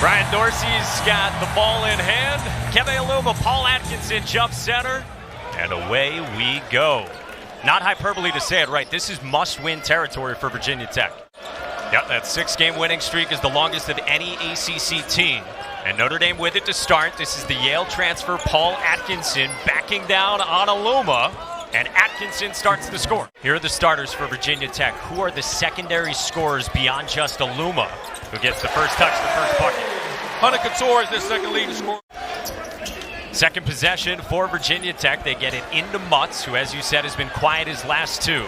Brian Dorsey's got the ball in hand. Keve Alluma, Paul Atkinson jump center, and away we go. Not hyperbole to say it, right? This is must-win territory for Virginia Tech. Yep, that 6-game winning streak is the longest of any ACC team. And Notre Dame with it to start. This is the Yale transfer, Paul Atkinson, backing down on Alluma. And Atkinson starts the score. Here are the starters for Virginia Tech. Who are the secondary scorers beyond just Alluma, who gets the first touch, the first bucket? Hunter Couture is their second leading scorer. Second possession for Virginia Tech. They get it into Mutts, who, as you said, has been quiet his last two.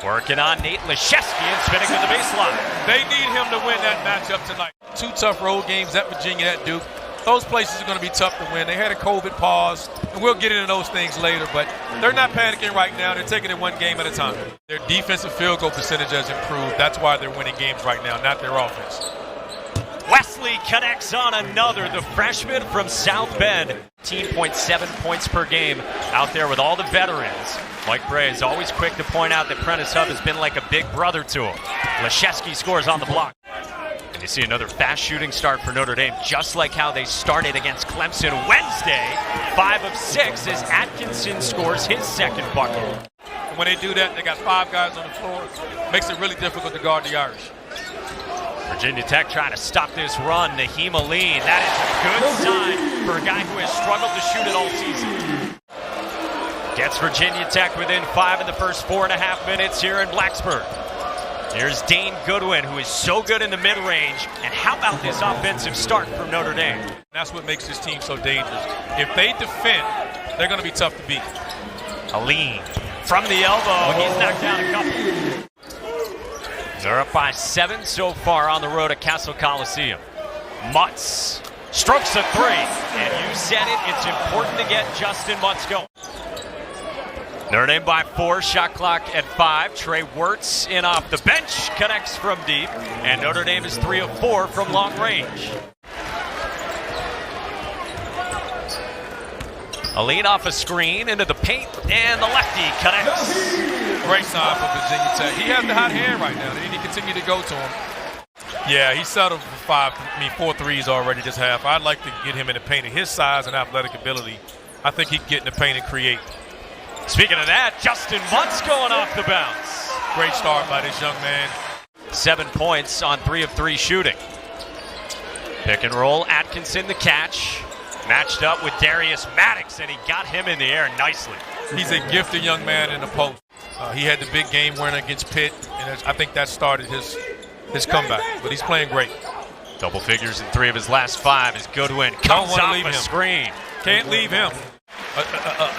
Working on Nate Leshewski and spinning to the baseline. They need him to win that matchup tonight. 2 tough road games at Virginia, at Duke. Those places are going to be tough to win. They had a COVID pause, and we'll get into those things later, but they're not panicking right now. They're taking it one game at a time. Their defensive field goal percentage has improved. That's why they're winning games right now, not their offense. Wesley connects on another, the freshman from South Bend. 18.7 points per game out there with all the veterans. Mike Bray is always quick to point out that Prentice Hub has been like a big brother to him. Leshewski scores on the block. And you see another fast shooting start for Notre Dame, just like how they started against Clemson Wednesday. 5 of 6 as Atkinson scores his second bucket. And when they do that, they got 5 guys on the floor. Makes it really difficult to guard the Irish. Virginia Tech trying to stop this run. Nahiem Alleyne, that is a good sign for a guy who has struggled to shoot it all season. Gets Virginia Tech within 5 in the first 4.5 minutes here in Blacksburg. Here's Dane Goodwin, who is so good in the mid-range. And how about this offensive start from Notre Dame? That's what makes this team so dangerous. If they defend, they're going to be tough to beat. Alleyne from the elbow. He's knocked down a couple. They're up by 7 so far on the road at Castle Coliseum. Mutts strokes a 3. And you said it, it's important to get Justyn Mutts going. Notre Dame by 4, shot clock at 5. Trey Wirtz in off the bench, connects from deep. And Notre Dame is 3 of 4 from long range. Alleyne off a screen into the paint, and the lefty connects. Great sign for Virginia Tech. He has the hot hand right now. They need to continue to go to him. Yeah, he settled for 4 threes already this half. I'd like to get him in the paint. At his size and athletic ability, I think he can get in the paint and create. Speaking of that, Justyn Mutts going off the bounce. Great start by this young man. 7 points on 3 of 3 shooting. Pick and roll, Atkinson the catch. Matched up with Darius Maddox, and he got him in the air nicely. He's a gifted young man in the post. He had the big game winner against Pitt, and I think that started his comeback. But he's playing great. Double figures in 3 of his last 5 as Goodwin comes off a screen. Can't leave him.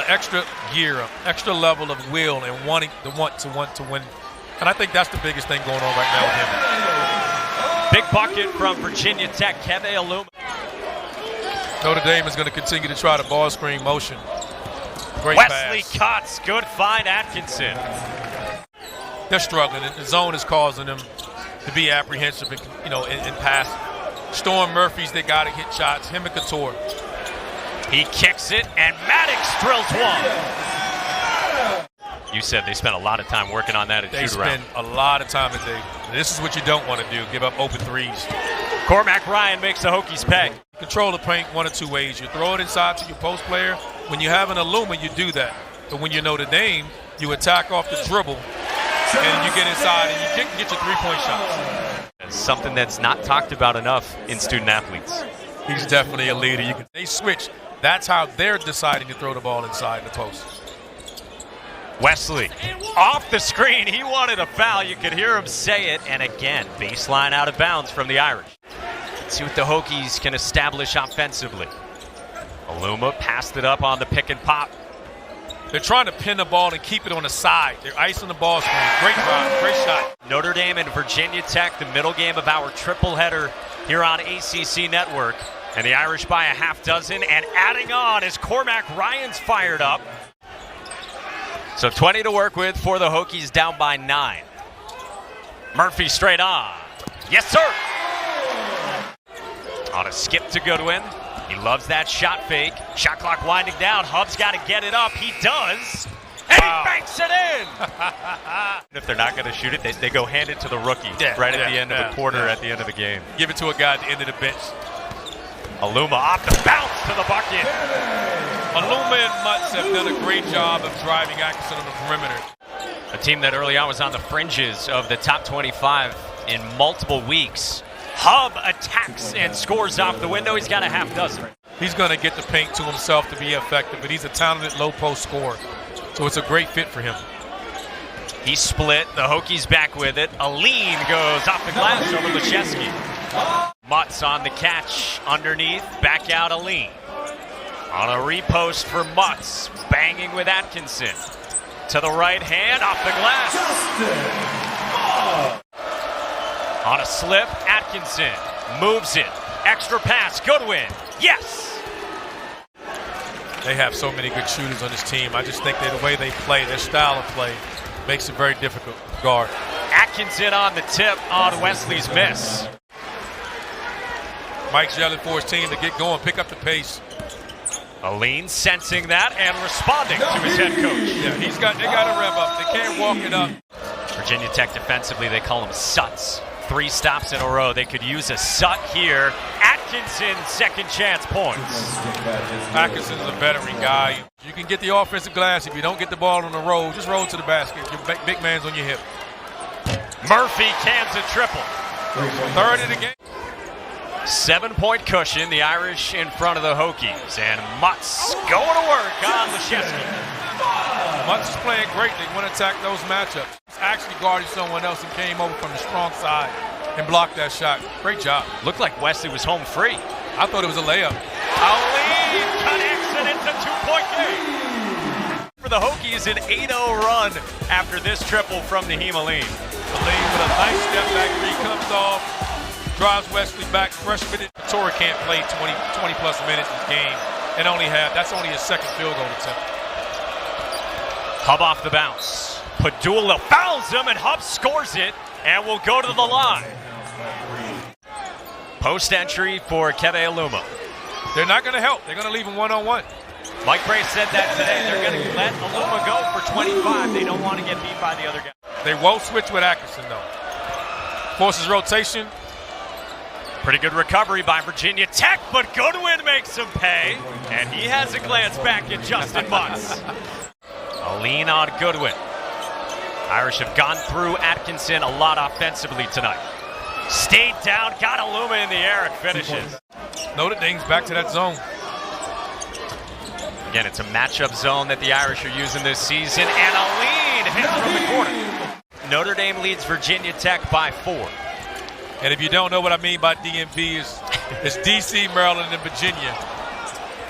Extra gear, extra level of will, and want to win. And I think that's the biggest thing going on right now with him. Big bucket from Virginia Tech, Keve Alluma. Notre Dame is going to continue to try the ball screen motion. Great Wesley pass. cuts, good find, Atkinson. They're struggling. The zone is causing them to be apprehensive, in pass. Storm Murphy's, they got to hit shots. Him and Couture. He kicks it, and Maddox drills one. You said they spent a lot of time working on that at shoot-around. They spend a lot of time today. This is what you don't want to do, give up open threes. Cormac Ryan makes the Hokies pay. Control the paint 1 or 2 ways. You throw it inside to your post player. When you have an Alluma, you do that. But when you know Notre Dame, you attack off the dribble, and you get inside, and you can get your 3-point shots. That's something that's not talked about enough in student athletes. He's definitely a leader. They switch. That's how they're deciding to throw the ball inside the post. Wesley off the screen. He wanted a foul. You could hear him say it. And again, baseline out of bounds from the Irish. Let's see what the Hokies can establish offensively. Alluma passed it up on the pick and pop. They're trying to pin the ball and keep it on the side. They're icing the ball screen. Great drive, great shot. Notre Dame and Virginia Tech, the middle game of our triple header here on ACC Network. And the Irish by a half dozen, and adding on as Cormac Ryan's fired up. So 20 to work with for the Hokies, down by 9. Murphy straight on. Yes, sir. On a skip to Goodwin. He loves that shot fake. Shot clock winding down. Hub's got to get it up. He does. And he banks it in. If they're not going to shoot it, they go hand it to the rookie at the end of the quarter, at the end of the game. Give it to a guy at the end of the bench. Alluma off the bounce to the bucket. Alluma and Mutts have done a great job of driving Atkinson on the perimeter. A team that early on was on the fringes of the top 25 in multiple weeks. Hub attacks and scores off the window. He's got a half dozen. He's going to get the paint to himself to be effective, but he's a talented low post scorer. So it's a great fit for him. He split. The Hokies back with it. Alleyne goes off the glass over Leszewski. Mutts on the catch underneath. Back out Alleyne. On a repost for Mutts. Banging with Atkinson. To the right hand. Off the glass. On a slip. Atkinson moves it. Extra pass. Goodwin. Yes! They have so many good shooters on this team. I just think that the way they play, their style of play, makes it very difficult to guard. Atkinson on the tip on Wesley's miss. Mike's yelling for his team to get going, pick up the pace. Alleyne sensing that and responding to his head coach. Yeah, they got to rev up. They can't walk it up. Virginia Tech defensively, they call them Suts. 3 stops in a row. They could use a Sut here. Atkinson, second chance points. Atkinson's a veteran guy. You can get the offensive glass. If you don't get the ball on the roll, just roll to the basket. Your big man's on your hip. Murphy cans a triple. Third of the game. 7-point cushion, the Irish in front of the Hokies. And Mutts going to work on Leszewski. Mutts is playing great. They want to attack those matchups. He's actually guarding someone else and came over from the strong side and blocked that shot. Great job. Looked like Wesley was home free. I thought it was a layup. Alleyne connects and it's a 2-point game. For the Hokies, an 8-0 run after this triple from Nahiem Alleyne. Alleyne with a nice step back three, comes off, drives Wesley back. Freshman Torrey can't play 20 plus minutes in this game and that's only his second field goal attempt. Hub off the bounce. Padula fouls him and Hub scores it and will go to the line. Post entry for Keve Alluma. They're not going to help. They're going to leave him one-on-one. Mike Bray said that today. They're going to let Alluma go for 25. They don't want to get beat by the other guy. They won't switch with Atkinson, though. Forces rotation. Pretty good recovery by Virginia Tech, but Goodwin makes him pay. And he has a glance back at Justyn Mutts. Alleyne on Goodwin. Irish have gone through Atkinson a lot offensively tonight. Stayed down, got Alluma in the air and finishes. Notre Dame's back to that zone. Again, it's a matchup zone that the Irish are using this season, and Alleyne hits from the corner. Notre Dame leads Virginia Tech by 4. And if you don't know what I mean by DMV, it's DC, Maryland, and Virginia,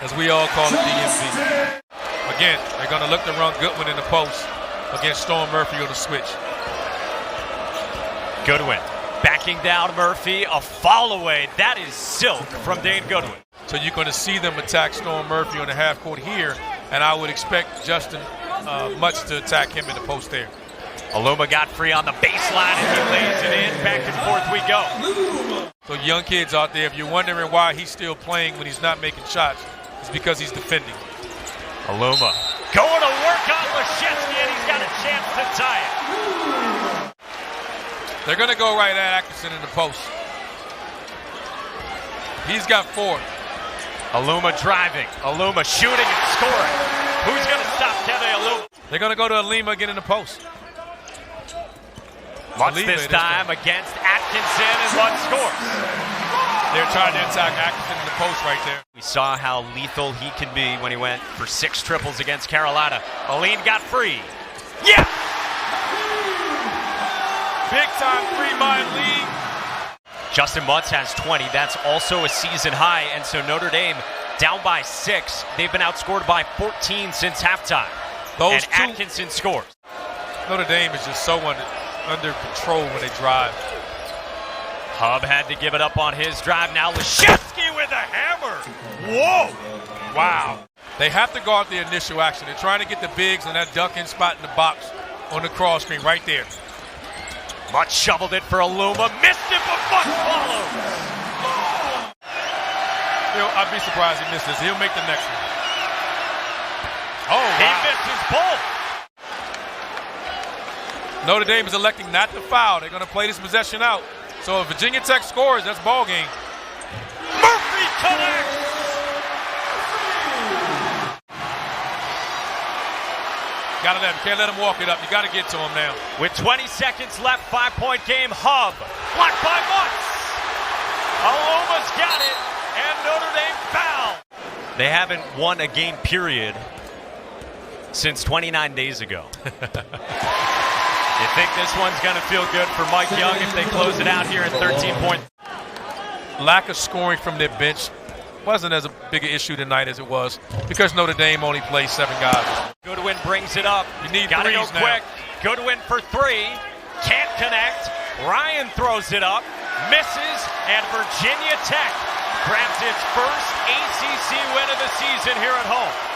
as we all call it DMV. Again, they're going to look to run Goodwin in the post against Storm Murphy on the switch. Goodwin backing down Murphy, a fall away. That is silk from Dane Goodwin. So you're going to see them attack Storm Murphy on the half court here, and I would expect Justyn Mutts to attack him in the post there. Alluma got free on the baseline and he lays it in. Back and forth we go. So young kids out there, if you're wondering why he's still playing when he's not making shots, it's because he's defending. Alluma going to work on Leszewski, and he's got a chance to tie it. They're going to go right at Atkinson in the post. He's got 4. Alluma driving. Alluma shooting and scoring. Who's going to stop Keve Alluma? They're going to go to Alluma again in the post. Mutts this time against Atkinson, and Mutts scores. They're trying to attack Atkinson in the post right there. We saw how lethal he can be when he went for 6 triples against Carolina. Alleyne got free. Yeah! Big time 3 by Alleyne. Justyn Mutts has 20. That's also a season high. And so Notre Dame down by 6. They've been outscored by 14 since halftime. And Atkinson scores. Notre Dame is just so under control when they drive. Hub had to give it up on his drive. Now Leszewski with a hammer. Whoa. Wow. They have to guard the initial action. They're trying to get the bigs on that duck-in spot in the box on the cross screen right there. Mutts shoveled it for Alluma. Missed it, but Mutts follows. I'd be surprised he misses. He'll make the next one. Oh, wow. He misses both. Notre Dame is electing not to foul. They're going to play this possession out. So if Virginia Tech scores, that's ball game. Murphy connects. Got to let him. Can't let him walk it up. You got to get to him now. With 20 seconds left, 5-point game. Hub blocked by Mutts. Alluma's got it, and Notre Dame foul. They haven't won a game period since 29 days ago. You think this one's going to feel good for Mike Young if they close it out here in 13 points? Lack of scoring from their bench wasn't as big an issue tonight as it was because Notre Dame only plays 7 guys. Goodwin brings it up. You need Gotta go threes now. quick. Goodwin for 3. Can't connect. Ryan throws it up. Misses. And Virginia Tech grabs its first ACC win of the season here at home.